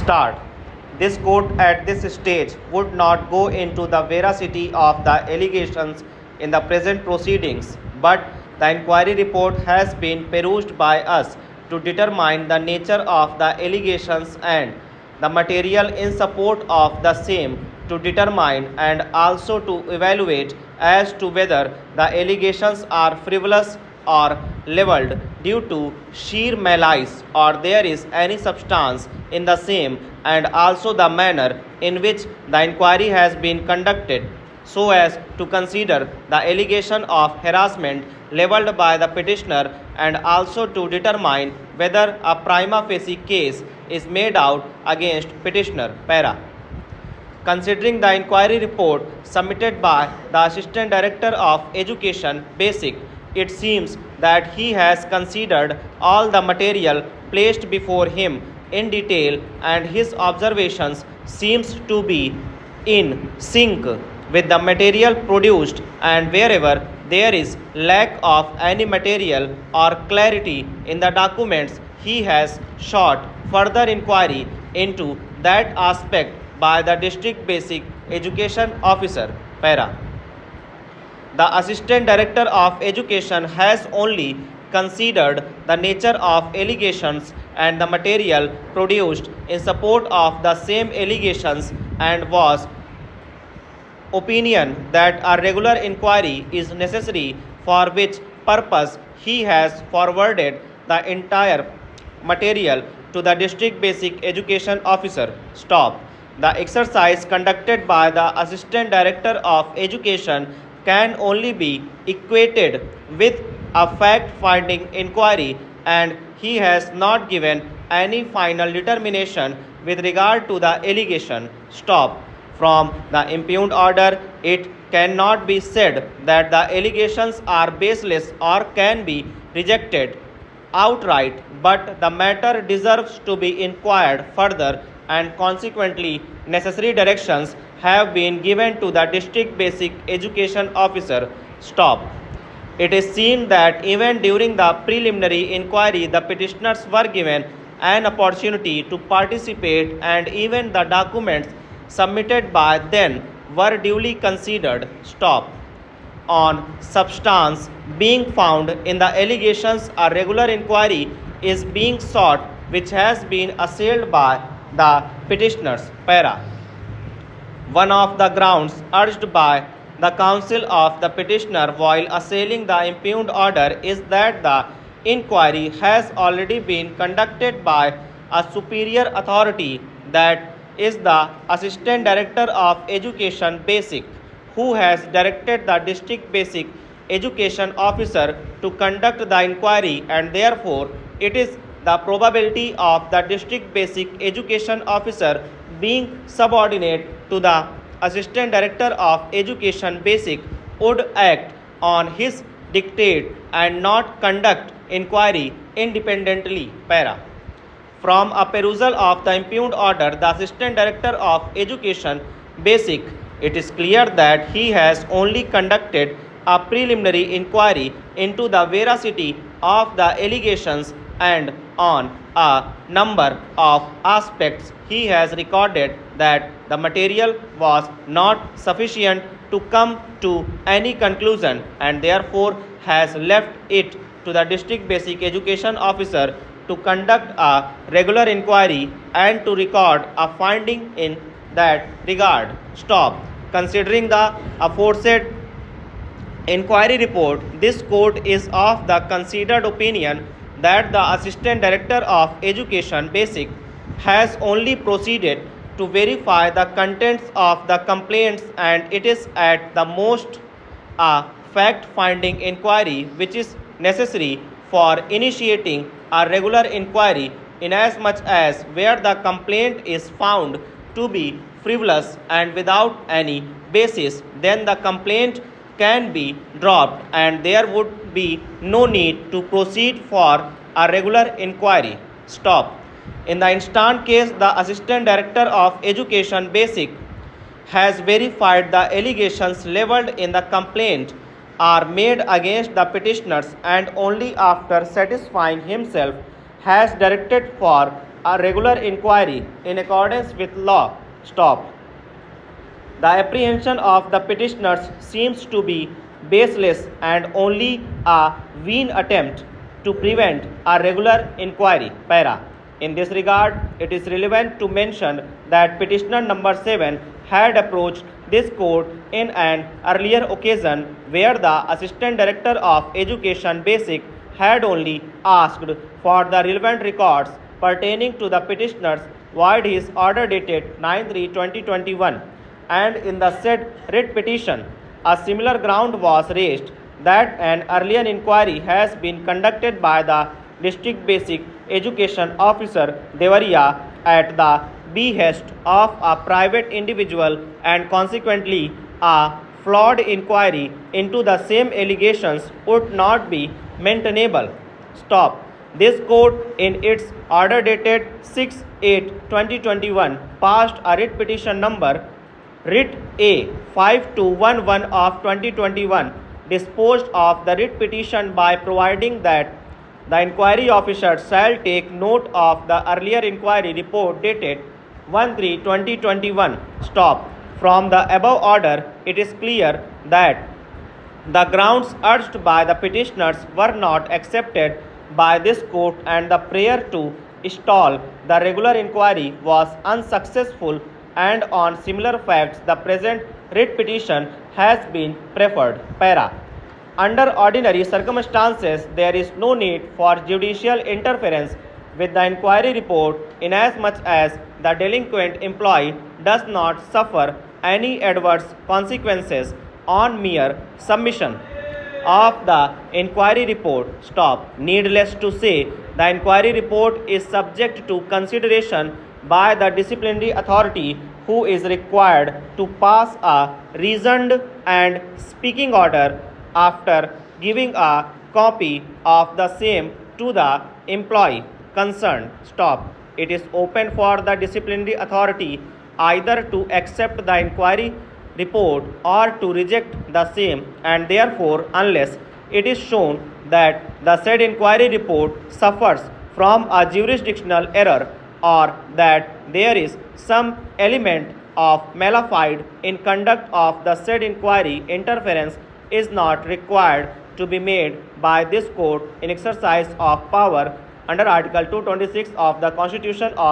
Start. This court at this stage would not go into the veracity of the allegations in the present proceedings, but the inquiry report has been perused by us to determine the nature of the allegations and the material in support of the same, to determine and also to evaluate as to whether the allegations are frivolous or levelled due to sheer malice or there is any substance in the same, and also the manner in which the inquiry has been conducted, so as to consider the allegation of harassment levelled by the petitioner and also to determine whether a prima facie case is made out against petitioner. Para. Considering the inquiry report submitted by the Assistant Director of Education Basic, it seems that he has considered all the material placed before him in detail, and his observations seems to be in sync with the material produced, and wherever there is lack of any material or clarity in the documents, he has sought further inquiry into that aspect by the District Basic Education Officer. Para. The Assistant Director of Education has only considered the nature of allegations and the material produced in support of the same allegations, and was opinion that a regular inquiry is necessary, for which purpose he has forwarded the entire material to the District Basic Education Officer. Stop. The exercise conducted by the Assistant Director of Education can only be equated with a fact-finding inquiry, and he has not given any final determination with regard to the allegation. Stop. From the impugned order, it cannot be said that the allegations are baseless or can be rejected outright, but the matter deserves to be inquired further, and consequently necessary directions have been given to the District Basic Education Officer. Stop. It is seen that even during the preliminary inquiry, the petitioners were given an opportunity to participate, and even the documents submitted by them were duly considered. Stop. On substance being found in the allegations, a regular inquiry is being sought, which has been assailed by the petitioners. Para. One of the grounds urged by the counsel of the petitioner while assailing the impugned order is that the inquiry has already been conducted by a superior authority, that is the Assistant Director of Education Basic, who has directed the District Basic Education Officer to conduct the inquiry, and therefore it is the probability of the District Basic Education Officer being subordinate to the Assistant Director of Education Basic would act on his dictate and not conduct inquiry independently. Para. From a perusal of the impugned order, the Assistant Director of Education Basic, it is clear that he has only conducted a preliminary inquiry into the veracity of the allegations, and on a number of aspects he has recorded that the material was not sufficient to come to any conclusion, and therefore has left it to the District Basic Education Officer to conduct a regular inquiry and to record a finding in that regard. Stop. Considering the aforesaid inquiry report, this court is of the considered opinion that the Assistant Director of Education Basic has only proceeded to verify the contents of the complaints, and it is at the most a fact-finding inquiry which is necessary for initiating a regular inquiry, inasmuch as where the complaint is found to be frivolous and without any basis, then the complaint can be dropped, and there would be no need to proceed for a regular inquiry. Stop. In the instant case, the Assistant Director of Education Basic has verified the allegations levelled in the complaint are made against the petitioners, and only after satisfying himself has directed for a regular inquiry in accordance with law. Stop. The apprehension of the petitioners seems to be baseless and only a vain attempt to prevent a regular inquiry. Para. In this regard, it is relevant to mention that petitioner number 7 had approached this court in an earlier occasion where the Assistant Director of Education Basic had only asked for the relevant records pertaining to the petitioners void his order dated 9/3/2021, and in the said writ petition a similar ground was raised that an earlier inquiry has been conducted by the District Basic Education Officer Devariya at the behest of a private individual, and consequently a flawed inquiry into the same allegations would not be maintainable. Stop. This court in its order dated 6/8/2021 passed a writ petition number Writ A 5211 of 2021 disposed of the writ petition by providing that the inquiry officer shall take note of the earlier inquiry report dated 1/3/2021. Stop. From the above order, it is clear that the grounds urged by the petitioners were not accepted by this court, and the prayer to stall the regular inquiry was unsuccessful, and on similar facts the present writ petition has been preferred. Para. Under ordinary circumstances, there is no need for judicial interference with the inquiry report, inasmuch as the delinquent employee does not suffer any adverse consequences on mere submission of the inquiry report. Stop. Needless to say, the inquiry report is subject to consideration by the disciplinary authority, who is required to pass a reasoned and speaking order after giving a copy of the same to the employee concerned. Stop. It is open for the disciplinary authority either to accept the inquiry report or to reject the same, and therefore, unless it is shown that the said inquiry report suffers from a jurisdictional error, or that there is some element of malafide in conduct of the said inquiry, interference is not required to be made by this court in exercise of power under Article 226 of the Constitution of